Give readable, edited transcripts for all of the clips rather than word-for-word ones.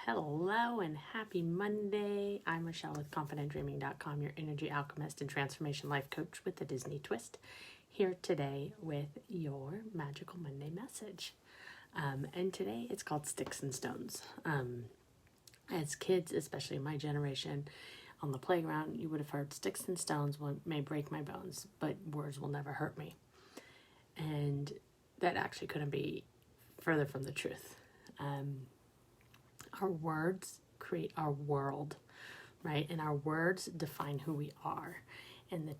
Hello and happy Monday. I'm Michelle with ConfidentDreaming.com, your energy alchemist and transformation life coach with a Disney twist, here today with your Magical Monday message. And today it's called Sticks and Stones. As kids, especially my generation, on the playground, you would have heard sticks and stones may break my bones, but words will never hurt me. And that actually couldn't be further from the truth. Our words create our world, right? And our words define who we are. And the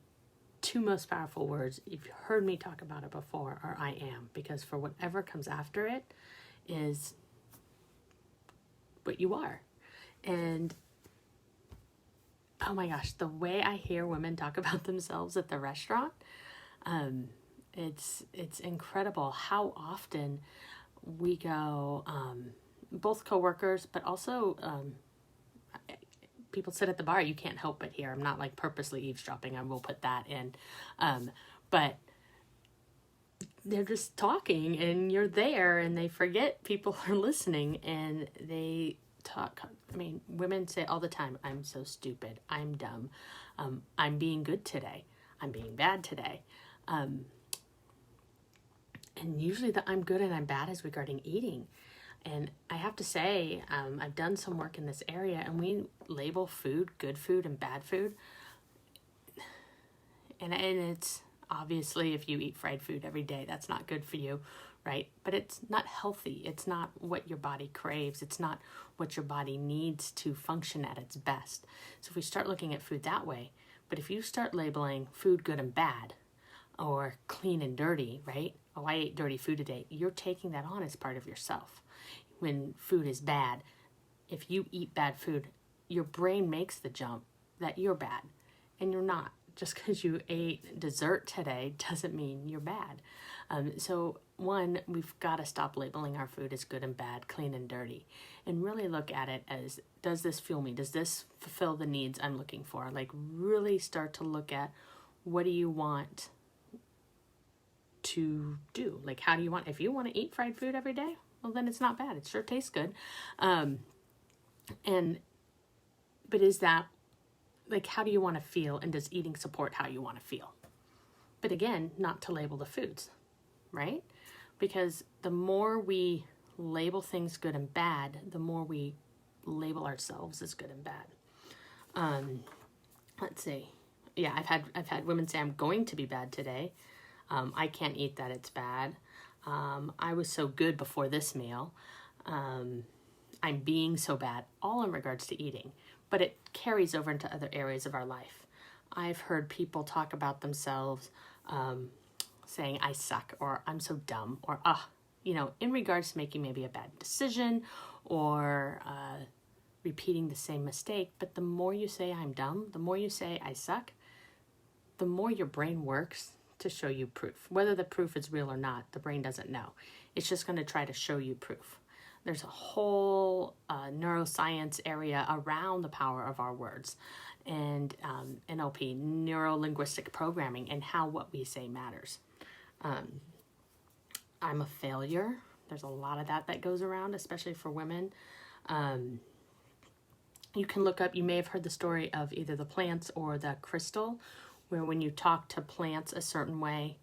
two most powerful words, if you've heard me talk about it before, are I am. Because for whatever comes after it is what you are. And oh my gosh, the way I hear women talk about themselves at the restaurant, it's incredible how often we go, both coworkers, but also people sit at the bar. You can't help but hear. I'm not like purposely eavesdropping. I will put that in. But they're just talking and you're there and they forget people are listening and they talk. I mean, women say all the time, I'm so stupid. I'm dumb. I'm being good today. I'm being bad today. And usually the I'm good and I'm bad is regarding eating. And I have to say, I've done some work in this area and we label food, good food and bad food. And it's obviously if you eat fried food every day, that's not good for you, right? But it's not healthy. It's not what your body craves. It's not what your body needs to function at its best. So if we start looking at food that way, but if you start labeling food good and bad or clean and dirty, right? Oh, I ate dirty food today. You're taking that on as part of yourself. When food is bad, if you eat bad food, your brain makes the jump that you're bad and you're not. Just because you ate dessert today doesn't mean you're bad. So one, we've got to stop labeling our food as good and bad, clean and dirty, and really look at it as, does this fuel me? Does this fulfill the needs I'm looking for? Like really start to look at, what do you want to do? Like, how do you want, if you want to eat fried food every day, well, then it's not bad. It sure tastes good. But is that, like, how do you want to feel? And does eating support how you want to feel? But again, not to label the foods, right? Because the more we label things good and bad, the more we label ourselves as good and bad. Let's see. Yeah, I've had women say, I'm going to be bad today. I can't eat that, it's bad. I was so good before this meal. I'm being so bad, all in regards to eating, but it carries over into other areas of our life. I've heard people talk about themselves saying, I suck, or I'm so dumb, or, in regards to making maybe a bad decision or repeating the same mistake. But the more you say I'm dumb, the more you say I suck, the more your brain works to show you proof. Whether the proof is real or not, the brain doesn't know. It's just going to try to show you proof. There's a whole neuroscience area around the power of our words and NLP, neuro-linguistic programming, and how what we say matters. I'm a failure. There's a lot of that goes around, especially for women. You can look up, you may have heard the story of either the plants or the crystal, where when you talk to plants a certain way,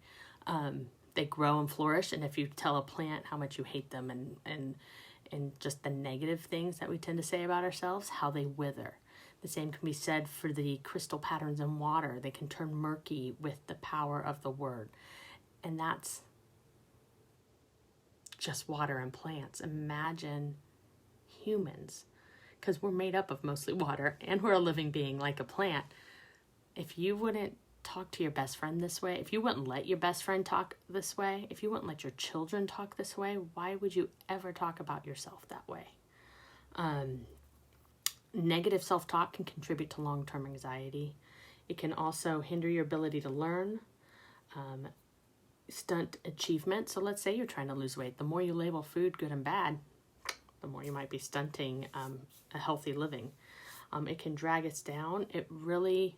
they grow and flourish. And if you tell a plant how much you hate them and just the negative things that we tend to say about ourselves, how they wither. The same can be said for the crystal patterns in water. They can turn murky with the power of the word. And that's just water and plants. Imagine humans, because we're made up of mostly water and we're a living being like a plant. If you wouldn't talk to your best friend this way, if you wouldn't let your best friend talk this way, if you wouldn't let your children talk this way, why would you ever talk about yourself that way? Negative self-talk can contribute to long-term anxiety. It can also hinder your ability to learn, stunt achievement. So let's say you're trying to lose weight. The more you label food good and bad, the more you might be stunting a healthy living. It can drag us down. It really...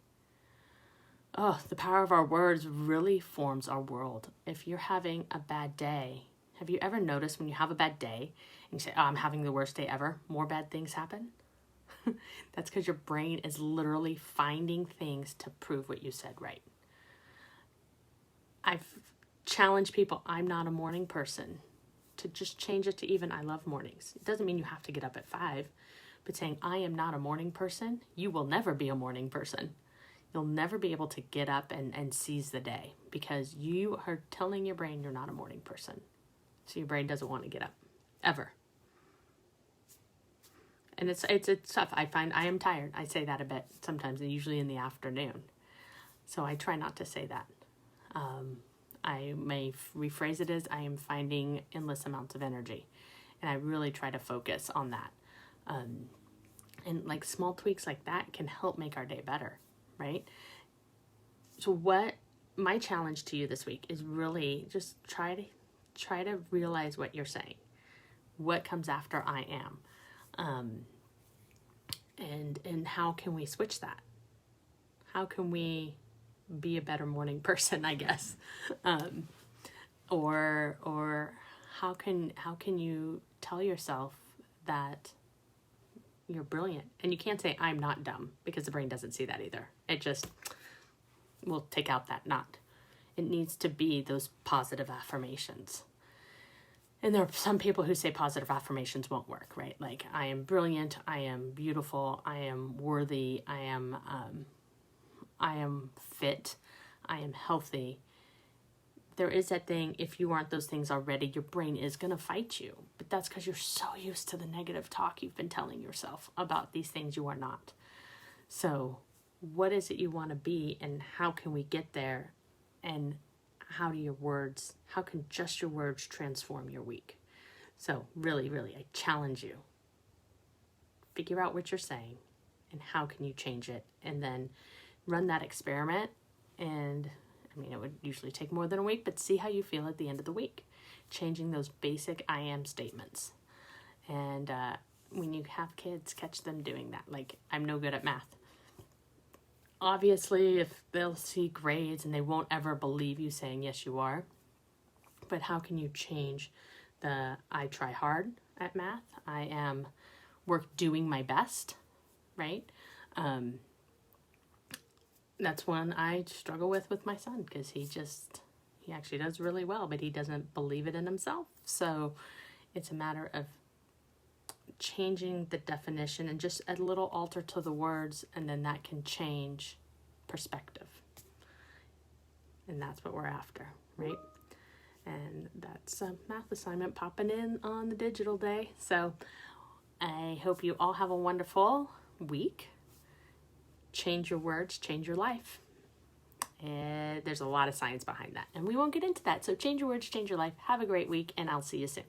the power of our words really forms our world. If you're having a bad day, Have you ever noticed when you have a bad day and you say, oh, I'm having the worst day ever, more bad things happen? That's because your brain is literally finding things to prove what you said right. I've challenged people, I'm not a morning person, to just change it to even I love mornings. It doesn't mean you have to get up at 5, but saying I am not a morning person, you will never be a morning person. You'll never be able to get up and seize the day because you are telling your brain you're not a morning person. So your brain doesn't want to get up, ever. And it's tough. I find I am tired. I say that a bit sometimes, and usually in the afternoon. So I try not to say that. I may rephrase it as I am finding endless amounts of energy. And I really try to focus on that. And like small tweaks like that can help make our day better, right? So what my challenge to you this week is really just try to realize what you're saying. What comes after I am? And how can we switch that? How can we be a better morning person, I guess? Or how can you tell yourself that you're brilliant? And you can't say I'm not dumb because the brain doesn't see that either. It just will take out that not. It needs to be those positive affirmations. And there are some people who say positive affirmations won't work, right? Like, I am brilliant, I am beautiful, I am worthy, I am fit, I am healthy. There is that thing, if you aren't those things already, your brain is going to fight you. But that's because you're so used to the negative talk you've been telling yourself about these things you are not. So what is it you want to be, and how can we get there? And how can just your words transform your week? So really, really, I challenge you. Figure out what you're saying and how can you change it, and then run that experiment. And I mean, it would usually take more than a week, but see how you feel at the end of the week, changing those basic I am statements. And when you have kids, catch them doing that. Like, I'm no good at math. Obviously, if they'll see grades and they won't ever believe you saying, yes, you are. But how can you change the I try hard at math? I am doing my best, right? That's one I struggle with my son, because he actually does really well, but he doesn't believe it in himself. So it's a matter of changing the definition and just a little alter to the words, and then that can change perspective. And that's what we're after, right? And that's a math assignment popping in on the digital day. So I hope you all have a wonderful week. Change your words, change your life. And there's a lot of science behind that, and we won't get into that. So change your words, change your life. Have a great week, and I'll see you soon.